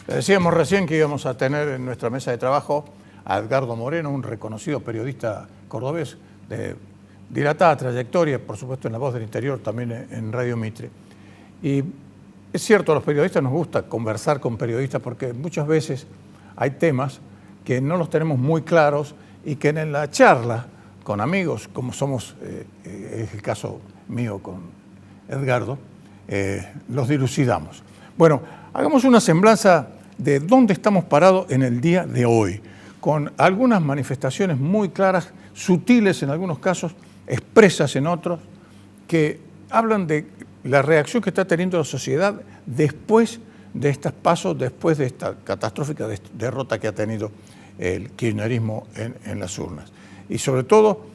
Decíamos recién que íbamos a tener en nuestra mesa de trabajo a Edgardo Moreno, un reconocido periodista cordobés de dilatada trayectoria, por supuesto en La Voz del Interior, también en Radio Mitre. Y es cierto, a los periodistas nos gusta conversar con periodistas porque muchas veces hay temas que no los tenemos muy claros y que en la charla con amigos, como somos, es el caso mío con Edgardo, los dilucidamos. Bueno, hagamos una semblanza de dónde estamos parados en el día de hoy, con algunas manifestaciones muy claras, sutiles en algunos casos, expresas en otros, que hablan de la reacción que está teniendo la sociedad después de estos pasos, después de esta catastrófica derrota que ha tenido el kirchnerismo en las urnas. Y sobre todo,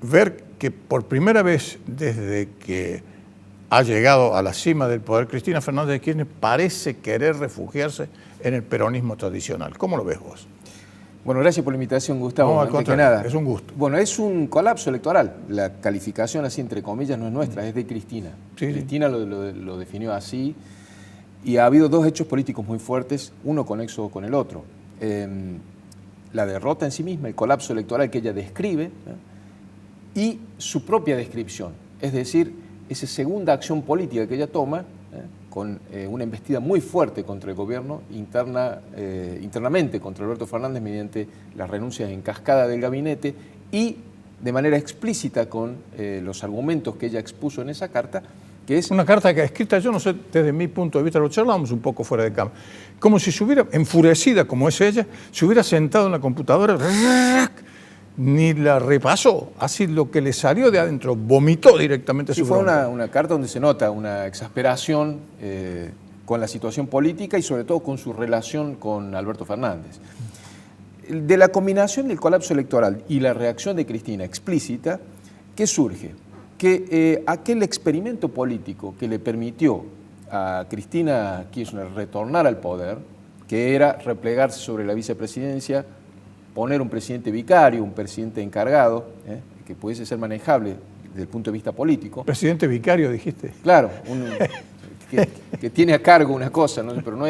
ver que por primera vez desde que ha llegado a la cima del poder Cristina Fernández de Kirchner parece querer refugiarse en el peronismo tradicional. ¿Cómo lo ves vos? Bueno, gracias por la invitación, Gustavo. No, al contrario, nada. es un gusto. Bueno, es un colapso electoral. La calificación así, entre comillas, no es nuestra, es de Cristina. Sí, Cristina lo definió así. Y ha habido dos hechos políticos muy fuertes, uno conexo con el otro. La derrota en sí misma, el colapso electoral que ella describe, y su propia descripción. Es decir, esa segunda acción política que ella toma, con una embestida muy fuerte contra el gobierno, internamente contra Alberto Fernández mediante las renuncias en cascada del gabinete y de manera explícita con los argumentos que ella expuso en esa carta, que es una carta que ha escrita, yo no sé, desde mi punto de vista, lo charlábamos un poco fuera de cámara, como si se hubiera, enfurecida como es ella, se hubiera sentado en la computadora, ni la repasó, así lo que le salió de adentro, vomitó directamente su bronca. Fue una carta donde se nota una exasperación con la situación política y sobre todo con su relación con Alberto Fernández. De la combinación del colapso electoral y la reacción de Cristina explícita, ¿qué surge? Que aquel experimento político que le permitió a Cristina Kirchner retornar al poder, que era replegarse sobre la vicepresidencia, poner un presidente vicario, un presidente encargado, que pudiese ser manejable desde el punto de vista político. Presidente vicario, dijiste. Claro, que tiene a cargo una cosa, ¿no? Pero no,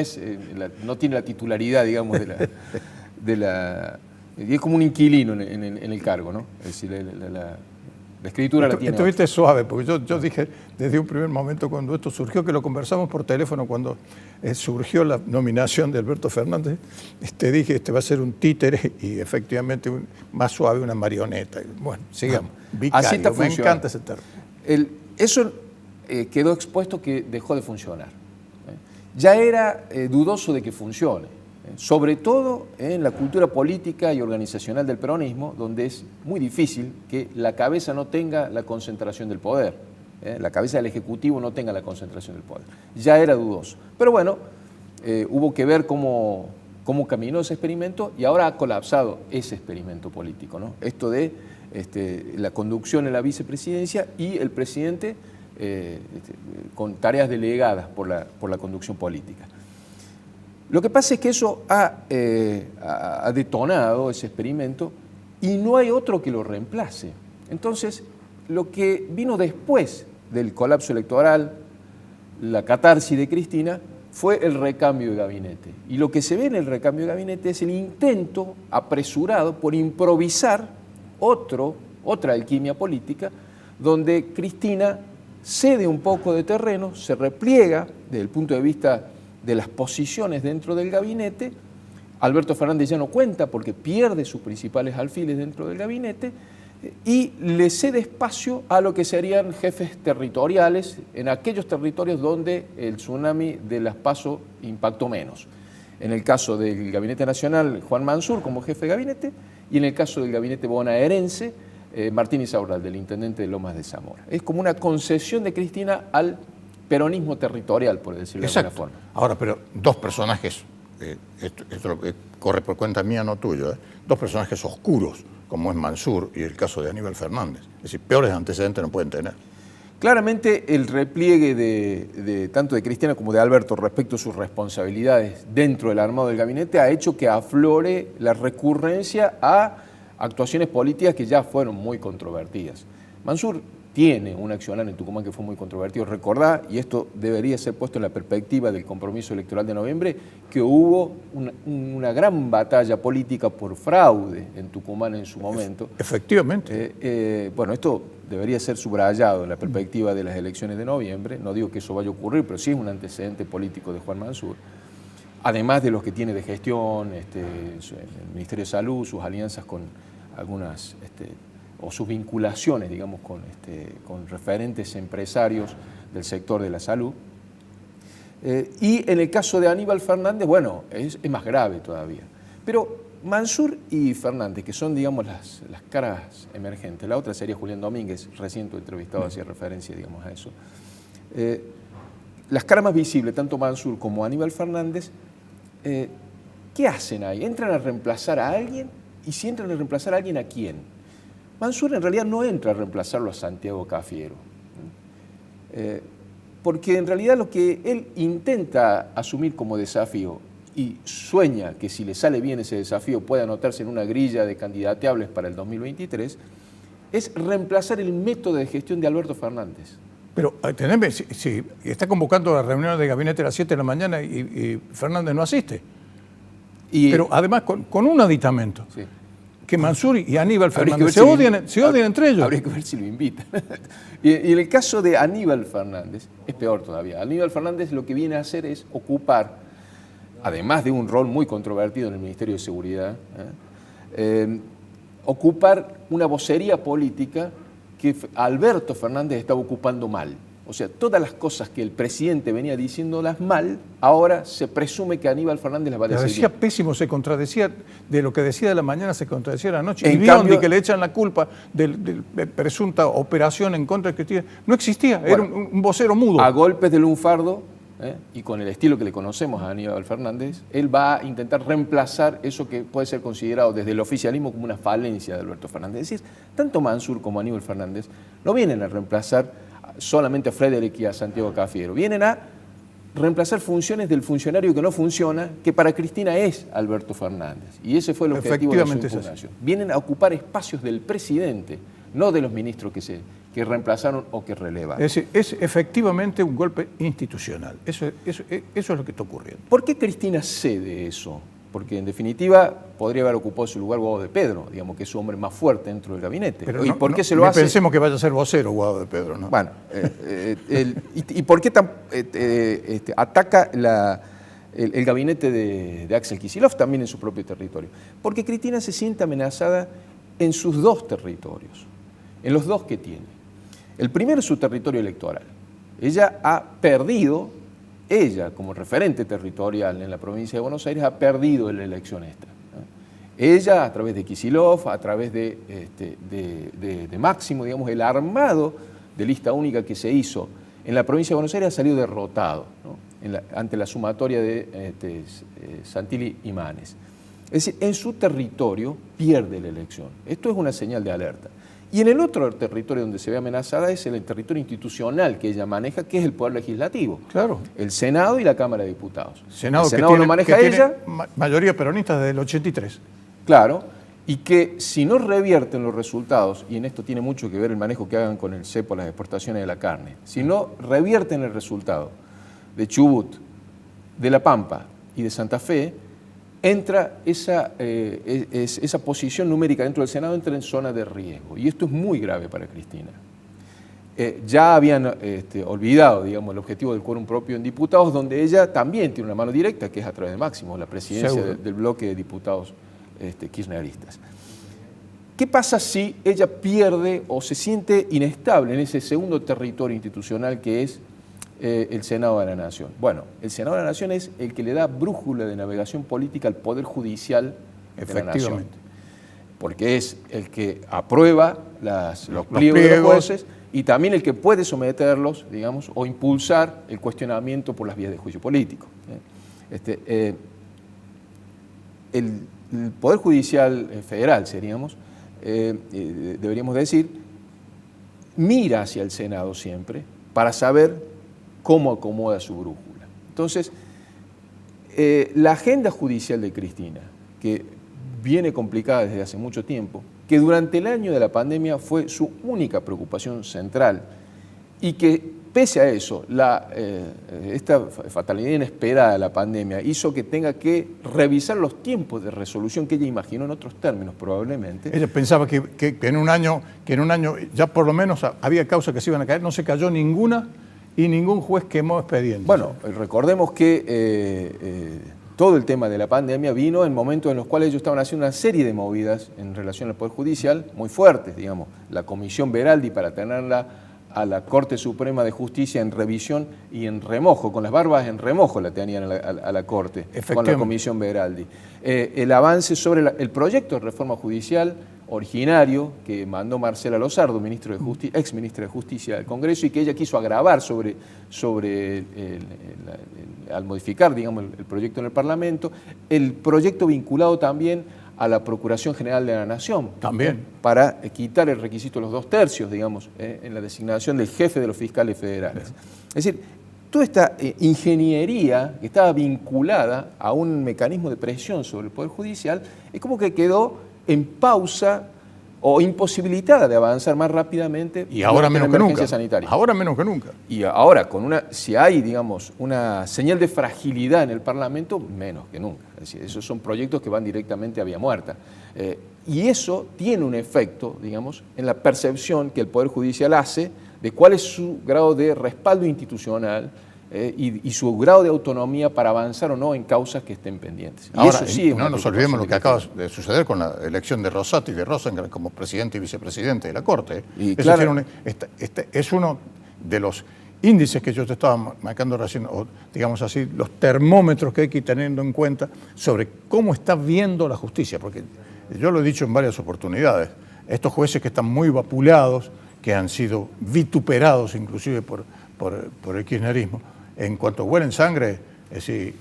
no tiene la titularidad, digamos, y es como un inquilino en el cargo, ¿no? Es decir, la escritura la tiene. Estuviste suave, porque yo dije desde un primer momento cuando esto surgió, que lo conversamos por teléfono cuando surgió la nominación de Alberto Fernández, te dije, este va a ser un títere y efectivamente más suave una marioneta. Bueno, sigamos. Vicario, así está me encanta ese término. Eso quedó expuesto que dejó de funcionar. Ya era dudoso de que funcione. Sobre todo en la cultura política y organizacional del peronismo, donde es muy difícil que la cabeza no tenga la concentración del poder, la cabeza del Ejecutivo no tenga la concentración del poder. Ya era dudoso. Pero bueno, hubo que ver cómo caminó ese experimento y ahora ha colapsado ese experimento político, ¿no? Esto de la conducción en la vicepresidencia y el presidente con tareas delegadas por la conducción política. Lo que pasa es que eso ha detonado ese experimento y no hay otro que lo reemplace. Entonces, lo que vino después del colapso electoral, la catarsis de Cristina, fue el recambio de gabinete. Y lo que se ve en el recambio de gabinete es el intento apresurado por improvisar otra alquimia política, donde Cristina cede un poco de terreno, se repliega desde el punto de vista de las posiciones dentro del gabinete. Alberto Fernández ya no cuenta porque pierde sus principales alfiles dentro del gabinete y le cede espacio a lo que serían jefes territoriales en aquellos territorios donde el tsunami de las PASO impactó menos. En el caso del Gabinete Nacional, Juan Mansur como jefe de gabinete, y en el caso del gabinete bonaerense, Martín Insaurralde, del intendente de Lomas de Zamora. Es como una concesión de Cristina al peronismo territorial, por decirlo de alguna forma. Ahora, pero dos personajes, esto corre por cuenta mía, no tuyo, dos personajes oscuros, como es Mansur y el caso de Aníbal Fernández. Es decir, peores antecedentes no pueden tener. Claramente el repliegue tanto de Cristina como de Alberto respecto a sus responsabilidades dentro del armado del gabinete ha hecho que aflore la recurrencia a actuaciones políticas que ya fueron muy controvertidas. Mansur tiene un accionar en Tucumán que fue muy controvertido. Recordá, y esto debería ser puesto en la perspectiva del compromiso electoral de noviembre, que hubo una gran batalla política por fraude en Tucumán en su momento. Efectivamente. Bueno, esto debería ser subrayado en la perspectiva de las elecciones de noviembre. No digo que eso vaya a ocurrir, pero sí es un antecedente político de Juan Mansur. Además de los que tiene de gestión, el Ministerio de Salud, sus alianzas con algunas... o sus vinculaciones, digamos, con referentes empresarios del sector de la salud. Y en el caso de Aníbal Fernández, bueno, es más grave todavía. Pero Mansur y Fernández, que son, digamos, las caras emergentes, la otra sería Julián Domínguez, recién entrevistado, hacía referencia, digamos, a eso. Las caras más visibles, tanto Mansur como Aníbal Fernández, ¿qué hacen ahí? ¿Entran a reemplazar a alguien? Y si entran a reemplazar a alguien, ¿a quién? Mansur en realidad no entra a reemplazarlo a Santiago Cafiero, porque en realidad lo que él intenta asumir como desafío y sueña que si le sale bien ese desafío puede anotarse en una grilla de candidateables para el 2023, es reemplazar el método de gestión de Alberto Fernández. Pero teneme, si está convocando la reunión de gabinete a las 7 de la mañana y Fernández no asiste, pero además con un aditamento. Sí. Que Mansur y Aníbal Fernández se odian entre ellos. Habría que ver si lo invitan. Y en el caso de Aníbal Fernández, es peor todavía. Aníbal Fernández lo que viene a hacer es ocupar, además de un rol muy controvertido en el Ministerio de Seguridad, ocupar una vocería política que Alberto Fernández estaba ocupando mal. O sea, todas las cosas que el presidente venía diciéndolas mal, ahora se presume que Aníbal Fernández las va a decir. Decía pésimo, se contradecía de lo que decía de la mañana, se contradecía de la noche. Y Biondi, que le echan la culpa de presunta operación en contra de Cristina, no existía, bueno, era un vocero mudo. A golpes de lunfardo, y con el estilo que le conocemos a Aníbal Fernández, él va a intentar reemplazar eso que puede ser considerado desde el oficialismo como una falencia de Alberto Fernández. Es decir, tanto Mansur como Aníbal Fernández no vienen a reemplazar solamente a Frederick y a Santiago Cafiero. Vienen a reemplazar funciones del funcionario que no funciona, que para Cristina es Alberto Fernández. Y ese fue el objetivo de su impugnación. Vienen a ocupar espacios del presidente, no de los ministros que reemplazaron o que relevaron. Es decir, es efectivamente un golpe institucional. Eso es lo que está ocurriendo. ¿Por qué Cristina cede eso? Porque en definitiva podría haber ocupado su lugar Guado de Pedro, digamos que es su hombre más fuerte dentro del gabinete. Pero ¿y por qué se lo hace? Pensemos que vaya a ser vocero Guado de Pedro, ¿no? Bueno, ¿y por qué ataca el gabinete de Axel Kicillof también en su propio territorio? Porque Cristina se siente amenazada en sus dos territorios, en los dos que tiene. El primero es su territorio electoral. Ella ha perdido... Ella, como referente territorial en la provincia de Buenos Aires, ha perdido en la elección esta. Ella, a través de Kicillof, a través de Máximo, digamos, el armado de lista única que se hizo en la provincia de Buenos Aires ha salido derrotado, ¿no? Ante la sumatoria de Santilli y Manes. Es decir, en su territorio pierde la elección. Esto es una señal de alerta. Y en el otro territorio donde se ve amenazada es el territorio institucional que ella maneja, que es el Poder Legislativo. Claro. El Senado y la Cámara de Diputados. El Senado lo maneja ella. Mayoría peronista desde el 83. Claro. Y que si no revierten los resultados, y en esto tiene mucho que ver el manejo que hagan con el cepo, las exportaciones de la carne, si no revierten el resultado de Chubut, de La Pampa y de Santa Fe, entra esa posición numérica dentro del Senado, entra en zona de riesgo. Y esto es muy grave para Cristina. Ya habían olvidado, digamos, el objetivo del quórum propio en diputados, donde ella también tiene una mano directa, que es a través de Máximo, la presidencia del bloque de diputados kirchneristas. ¿Qué pasa si ella pierde o se siente inestable en ese segundo territorio institucional que es el Senado de la Nación? Bueno, el Senado de la Nación es el que le da brújula de navegación política al Poder Judicial de la Nación. Porque es el que aprueba los pliegos de los jueces y también el que puede someterlos, digamos, o impulsar el cuestionamiento por las vías de juicio político. El Poder Judicial Federal, deberíamos decir, mira hacia el Senado siempre para saber cómo acomoda su brújula. Entonces, la agenda judicial de Cristina, que viene complicada desde hace mucho tiempo, que durante el año de la pandemia fue su única preocupación central y que pese a eso, esta fatalidad inesperada de la pandemia hizo que tenga que revisar los tiempos de resolución que ella imaginó en otros términos probablemente. Ella pensaba que en un año ya por lo menos había causas que se iban a caer, no se cayó ninguna y ningún juez quemó expedientes. Bueno, recordemos que todo el tema de la pandemia vino en momentos en los cuales ellos estaban haciendo una serie de movidas en relación al Poder Judicial muy fuertes, digamos, la Comisión Veraldi para tenerla a la Corte Suprema de Justicia en revisión y en remojo, con las barbas en remojo la tenían a la Corte, con la Comisión Veraldi. El avance sobre el proyecto de reforma judicial originario que mandó Marcela Lozardo, ex ministra de Justicia del Congreso, y que ella quiso agravar al modificar, digamos, el proyecto en el Parlamento, el proyecto vinculado también a la Procuración General de la Nación. También. Para quitar el requisito de los 2/3, digamos, en la designación del jefe de los fiscales federales. Bien. Es decir, toda esta ingeniería que estaba vinculada a un mecanismo de presión sobre el Poder Judicial es como que quedó en pausa o imposibilitada de avanzar más rápidamente. Y ahora menos que nunca. Sanitaria. Ahora menos que nunca. Y ahora, si hay, digamos, una señal de fragilidad en el Parlamento, menos que nunca. Es decir, esos son proyectos que van directamente a vía muerta. Y eso tiene un efecto, digamos, en la percepción que el Poder Judicial hace de cuál es su grado de respaldo institucional y su grado de autonomía para avanzar o no en causas que estén pendientes. Y ahora, eso sí no nos olvidemos lo que acaba de suceder con la elección de Rosati y de Rosenkrantz como presidente y vicepresidente de la Corte. Y eso claro, es uno de los índices que yo te estaba marcando recién, o digamos así, los termómetros que hay que ir teniendo en cuenta sobre cómo está viendo la justicia, porque yo lo he dicho en varias oportunidades, estos jueces que están muy vapuleados, que han sido vituperados inclusive por el kirchnerismo, en cuanto huelen sangre, es decir,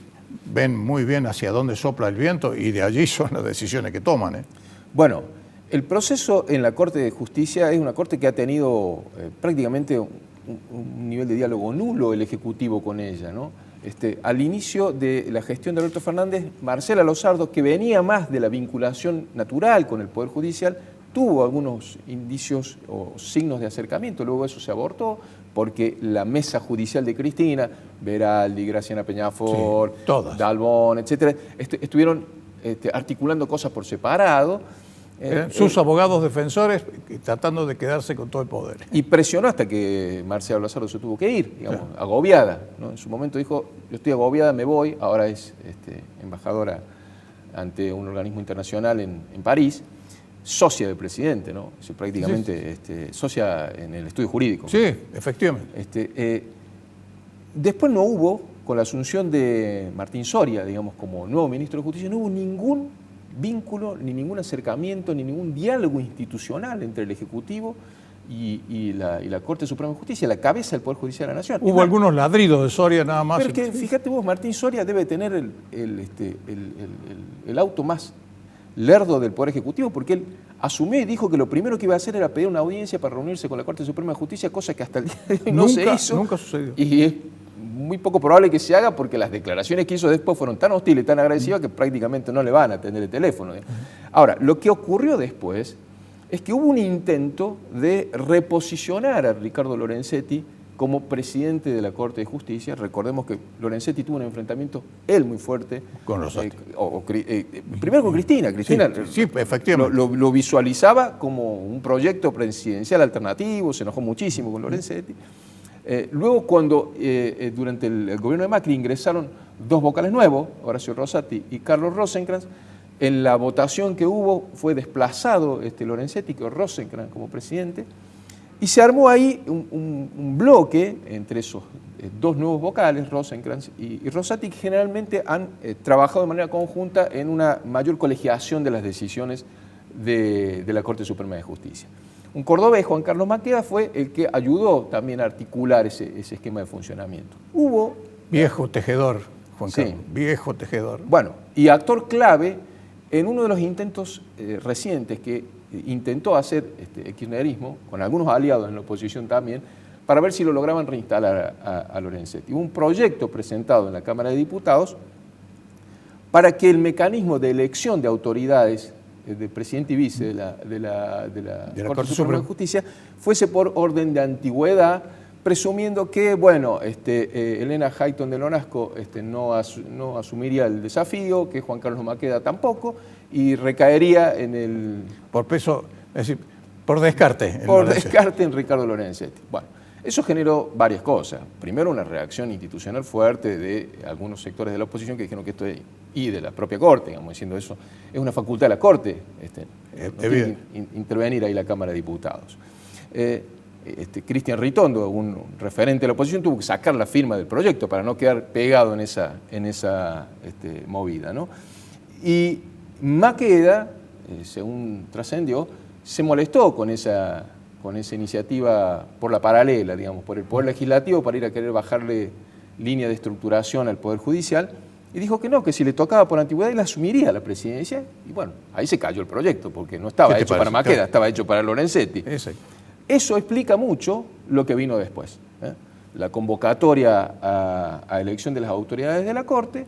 ven muy bien hacia dónde sopla el viento y de allí son las decisiones que toman. Bueno, el proceso en la Corte de Justicia es una Corte que ha tenido prácticamente un nivel de diálogo nulo el Ejecutivo con ella, ¿no? Al inicio de la gestión de Alberto Fernández, Marcela Lozardo, que venía más de la vinculación natural con el Poder Judicial, tuvo algunos indicios o signos de acercamiento, luego eso se abortó porque la mesa judicial de Cristina, Veraldi, Graciana Peñafort, sí, Dalbón, etcétera, estuvieron articulando cosas por separado. Sus abogados defensores tratando de quedarse con todo el poder. Y presionó hasta que Marcela Lozardo se tuvo que ir, digamos, claro, agobiada, ¿no? En su momento dijo, yo estoy agobiada, me voy, ahora es embajadora ante un organismo internacional en París, socia del presidente, ¿no? O sea, prácticamente sí. Socia en el estudio jurídico. Sí, efectivamente. Después no hubo, con la asunción de Martín Soria, digamos, como nuevo ministro de Justicia, no hubo ningún vínculo, ni ningún acercamiento, ni ningún diálogo institucional entre el Ejecutivo y la Corte Suprema de Justicia, la cabeza del Poder Judicial de la Nación. Hubo algunos ladridos de Soria nada más. Pero es que, fíjate vos, Martín Soria debe tener el auto más lerdo del Poder Ejecutivo, porque él asumió y dijo que lo primero que iba a hacer era pedir una audiencia para reunirse con la Corte Suprema de Justicia, cosa que hasta el día de hoy no se hizo. Nunca sucedió. Y es muy poco probable que se haga porque las declaraciones que hizo después fueron tan hostiles, tan agresivas, que prácticamente no le van a atender el teléfono. Ahora, lo que ocurrió después es que hubo un intento de reposicionar a Ricardo Lorenzetti como presidente de la Corte de Justicia. Recordemos que Lorenzetti tuvo un enfrentamiento, él muy fuerte. Con Rosati. Primero con Cristina. Cristina sí, efectivamente. Lo visualizaba como un proyecto presidencial alternativo, se enojó muchísimo con Lorenzetti. Luego, cuando durante el gobierno de Macri ingresaron dos vocales nuevos, Horacio Rosati y Carlos Rosenkrantz, en la votación que hubo fue desplazado Lorenzetti, quedó Rosenkrantz como presidente, y se armó ahí un bloque entre esos dos nuevos vocales, Rosenkrantz y Rosati, que generalmente han trabajado de manera conjunta en una mayor colegiación de las decisiones de la Corte Suprema de Justicia. Un cordobés, Juan Carlos Maqueda, fue el que ayudó también a articular ese esquema de funcionamiento. Hubo... Viejo tejedor, Juan Carlos, sí. Viejo tejedor. Bueno, y actor clave en uno de los intentos recientes que intentó hacer el kirchnerismo, con algunos aliados en la oposición también, para ver si lo lograban reinstalar a Lorenzetti. Hubo un proyecto presentado en la Cámara de Diputados para que el mecanismo de elección de autoridades de presidente y vice de la Corte Suprema de Justicia fuese por orden de antigüedad, presumiendo que, bueno, Elena Hayton de Lonasco no asumiría el desafío, que Juan Carlos Maqueda tampoco, y recaería en el... Por peso, es decir, por descarte. Por descarte en Ricardo Lorenzetti. Bueno, eso generó varias cosas. Primero, una reacción institucional fuerte de algunos sectores de la oposición que dijeron que esto y de la propia Corte, digamos, diciendo eso, es una facultad de la Corte, no tiene que intervenir ahí la Cámara de Diputados. Cristian Ritondo, un referente de la oposición, tuvo que sacar la firma del proyecto para no quedar pegado en esa movida, ¿no? Y Maqueda, según trascendió, se molestó con esa iniciativa por la paralela, digamos, por el Poder Legislativo para ir a querer bajarle línea de estructuración al Poder Judicial, y dijo que no, que si le tocaba por antigüedad él asumiría la presidencia, y bueno, ahí se cayó el proyecto, porque no estaba hecho para Maqueda, estaba hecho para Lorenzetti. Exacto. Eso explica mucho lo que vino después, ¿eh? La convocatoria a elección de las autoridades de la Corte,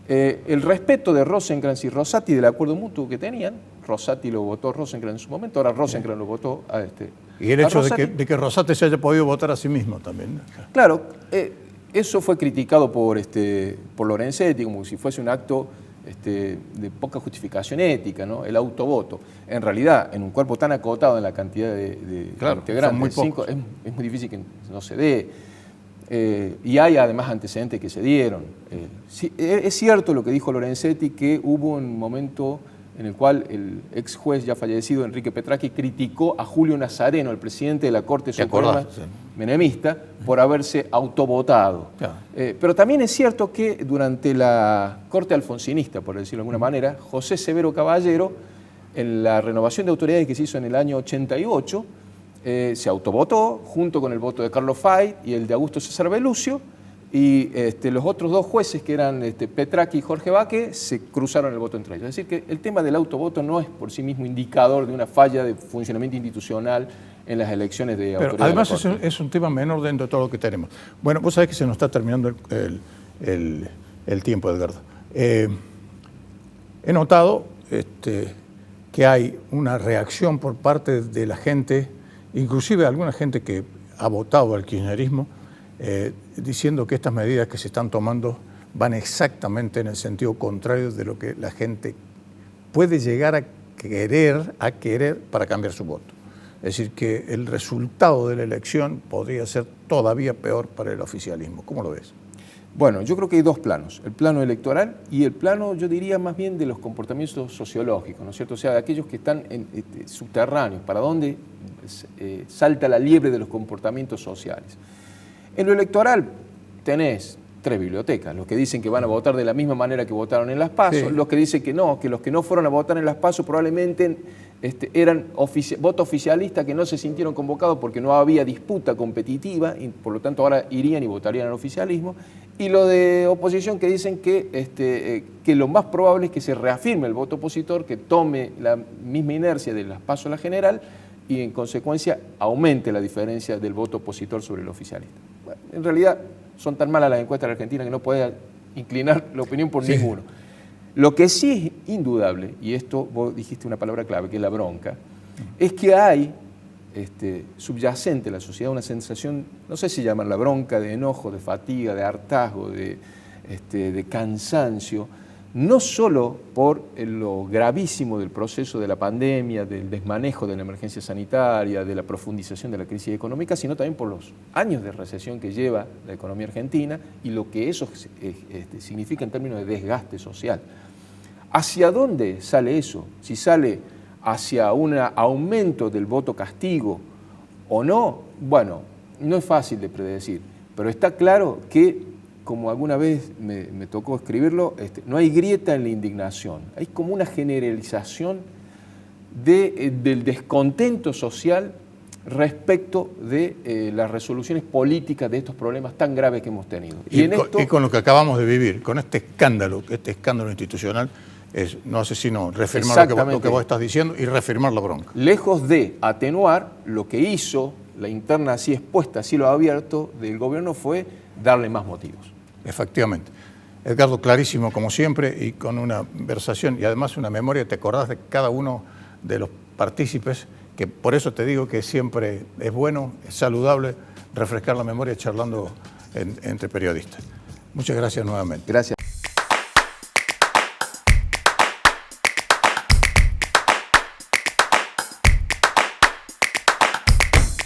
el respeto de Rosenkrantz y Rosati del acuerdo mutuo que tenían. Rosati lo votó Rosenkrantz en su momento, ahora Rosenkrantz lo votó a Y el hecho de que Rosati se haya podido votar a sí mismo también. Claro, eso fue criticado por Lorenzetti como si fuese un acto de poca justificación ética, ¿no? El autovoto. En realidad, en un cuerpo tan acotado en la cantidad de integrantes, es muy difícil que no se dé. Y hay además antecedentes que se dieron. Sí, es cierto lo que dijo Lorenzetti, que hubo un momento en el cual el ex juez ya fallecido, Enrique Petracchi, criticó a Julio Nazareno, el presidente de la Corte Suprema menemista, por haberse autovotado. Claro. Pero también es cierto que durante la Corte alfonsinista, por decirlo de alguna manera, José Severo Caballero, en la renovación de autoridades que se hizo en el año 88, se autovotó junto con el voto de Carlos Fay y el de Augusto César Belucio, y los otros dos jueces, que eran Petracchi y Jorge Baque, se cruzaron el voto entre ellos. Es decir, que el tema del autovoto no es por sí mismo indicador de una falla de funcionamiento institucional en las elecciones de autoridades. Pero además es un tema menor dentro de todo lo que tenemos. Bueno, vos sabés que se nos está terminando el tiempo, Edgardo. He notado que hay una reacción por parte de la gente, inclusive alguna gente que ha votado al kirchnerismo, diciendo que estas medidas que se están tomando van exactamente en el sentido contrario de lo que la gente puede llegar a querer para cambiar su voto. Es decir, que el resultado de la elección podría ser todavía peor para el oficialismo. ¿Cómo lo ves? Bueno, yo creo que hay dos planos, el plano electoral y el plano, yo diría, más bien de los comportamientos sociológicos, ¿no es cierto? O sea, de aquellos que están subterráneos, para dónde salta la liebre de los comportamientos sociales. En lo electoral tenés tres bibliotecas, los que dicen que van a votar de la misma manera que votaron en las PASO, sí, los que dicen que los que no fueron a votar en las PASO probablemente eran voto oficialista que no se sintieron convocados porque no había disputa competitiva y por lo tanto ahora irían y votarían al oficialismo, y lo de oposición que dicen que lo más probable es que se reafirme el voto opositor, que tome la misma inercia de las PASO a la general y en consecuencia aumente la diferencia del voto opositor sobre el oficialista. Bueno, en realidad son tan malas las encuestas de Argentina que no puede inclinar la opinión por ninguno. Lo que sí es indudable, y esto vos dijiste una palabra clave, que es la bronca, es que hay subyacente en la sociedad una sensación, no sé si llaman la bronca, de enojo, de fatiga, de hartazgo, de cansancio, no solo por lo gravísimo del proceso de la pandemia, del desmanejo de la emergencia sanitaria, de la profundización de la crisis económica, sino también por los años de recesión que lleva la economía argentina y lo que eso significa en términos de desgaste social. ¿Hacia dónde sale eso? Si sale hacia un aumento del voto castigo o no, bueno, no es fácil de predecir, pero está claro que, como alguna vez me tocó escribirlo, no hay grieta en la indignación, hay como una generalización del descontento social respecto de las resoluciones políticas de estos problemas tan graves que hemos tenido. Y con lo que acabamos de vivir, con este escándalo institucional, no sé si no reafirmar lo que vos estás diciendo y reafirmar la bronca. Lejos de atenuar, lo que hizo la interna así expuesta, así lo abierto del gobierno fue darle más motivos. Efectivamente. Edgardo, clarísimo como siempre y con una versación y además una memoria, te acordás de cada uno de los partícipes, que por eso te digo que siempre es bueno, es saludable refrescar la memoria charlando entre periodistas. Muchas gracias nuevamente. Gracias.